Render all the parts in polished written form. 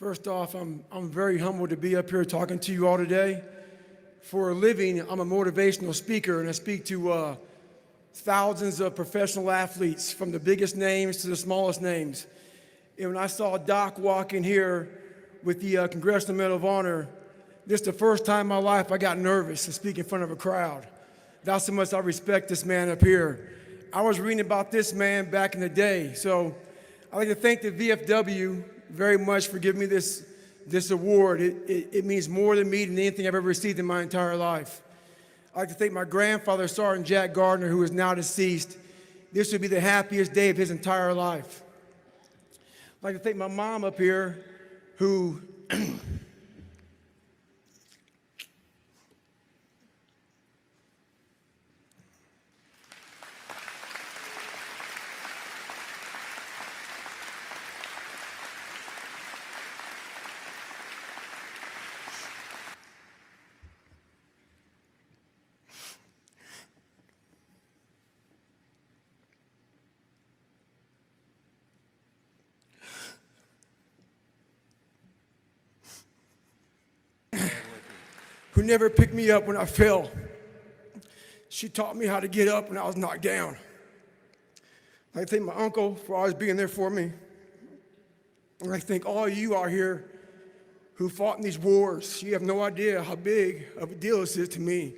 First off, I'm very humbled to be up here talking to you all today. For a living, I'm a motivational speaker, and I speak to thousands of professional athletes, from the biggest names to the smallest names. And when I saw Doc walk in here with the Congressional Medal of Honor, this is the first time in my life I got nervous to speak in front of a crowd. That's how much I respect this man up here. I was reading about this man back in the day, so I'd like to thank the VFW very much for giving me this award. It means more to me than anything I've ever received in my entire life. I'd like to thank my grandfather, Sergeant Jack Gardner, who is now deceased. This would be the happiest day of his entire life. I'd like to thank my mom up here, who never picked me up when I fell. She taught me how to get up when I was knocked down. I thank my uncle for always being there for me. And I thank all of you out here who fought in these wars. You have no idea how big of a deal this is to me.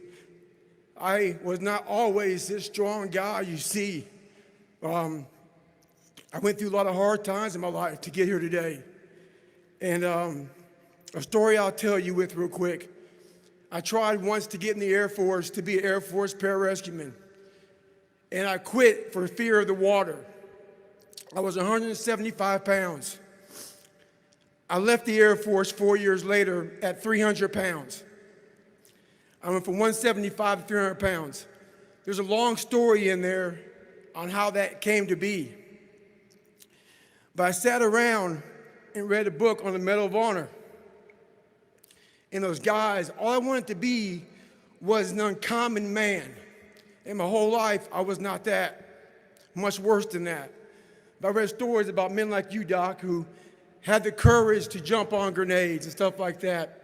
I was not always this strong guy you see. I went through a lot of hard times in my life to get here today. And a story I'll tell you with real quick. I tried once to get in the Air Force to be an Air Force pararescueman, and I quit for fear of the water. I was 175 pounds. I left the Air Force 4 years later at 300 pounds. I went from 175 to 300 pounds. There's a long story in there on how that came to be. But I sat around and read a book on the Medal of Honor. And those guys, all I wanted to be was an uncommon man. And my whole life, I was not that. Much worse than that. But I read stories about men like you, Doc, who had the courage to jump on grenades and stuff like that.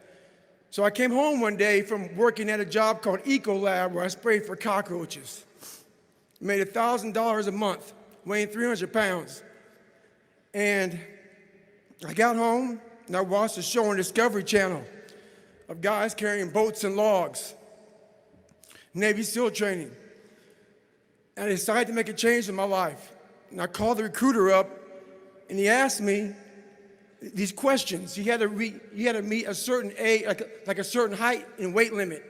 So I came home one day from working at a job called Ecolab, where I sprayed for cockroaches. Made $1,000 a month, weighing 300 pounds. And I got home and I watched a show on Discovery Channel of guys carrying boats and logs, Navy SEAL training. And I decided to make a change in my life. And I called the recruiter up, and he asked me these questions. You had to meet a certain age, like a certain height and weight limit.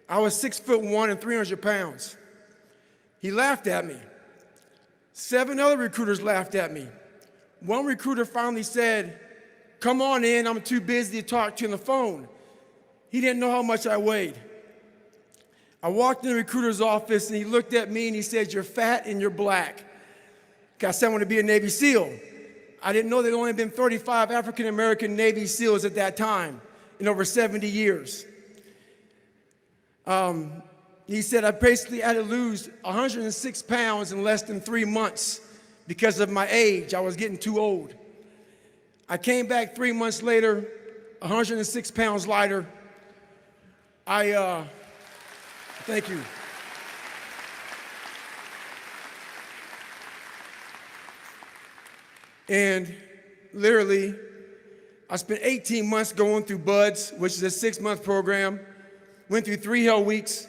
I was 6'1" and 300 pounds. He laughed at me. 7 other recruiters laughed at me. One recruiter finally said, "Come on in, I'm too busy to talk to you on the phone." He didn't know how much I weighed. I walked in the recruiter's office, and he looked at me and he said, "You're fat and you're black." I said I want to be a Navy SEAL. I didn't know there had only been 35 African-American Navy SEALs at that time in over 70 years. He said I basically had to lose 106 pounds in less than 3 months because of my age. I was getting too old. I came back 3 months later, 106 pounds lighter. Thank you. And literally, I spent 18 months going through BUD/S, which is a 6-month program. Went through 3 hell weeks.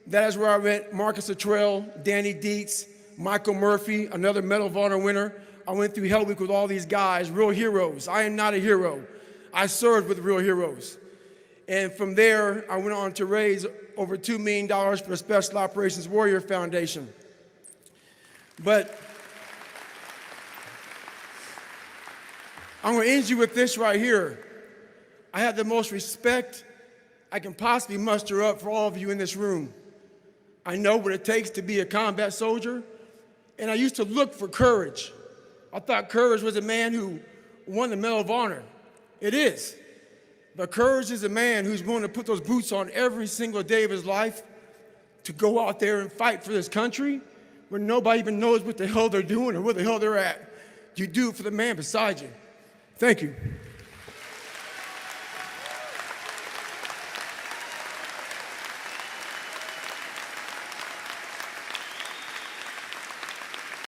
That is where I met Marcus Luttrell, Danny Dietz, Michael Murphy, another Medal of Honor winner. I went through hell week with all these guys, real heroes. I am not a hero. I served with real heroes. And from there, I went on to raise over $2 million for the Special Operations Warrior Foundation. But I'm going to end you with this right here. I have the most respect I can possibly muster up for all of you in this room. I know what it takes to be a combat soldier, and I used to look for courage. I thought courage was a man who won the Medal of Honor. It is. But courage is a man who's willing to put those boots on every single day of his life to go out there and fight for this country when nobody even knows what the hell they're doing or where the hell they're at. You do it for the man beside you. Thank you.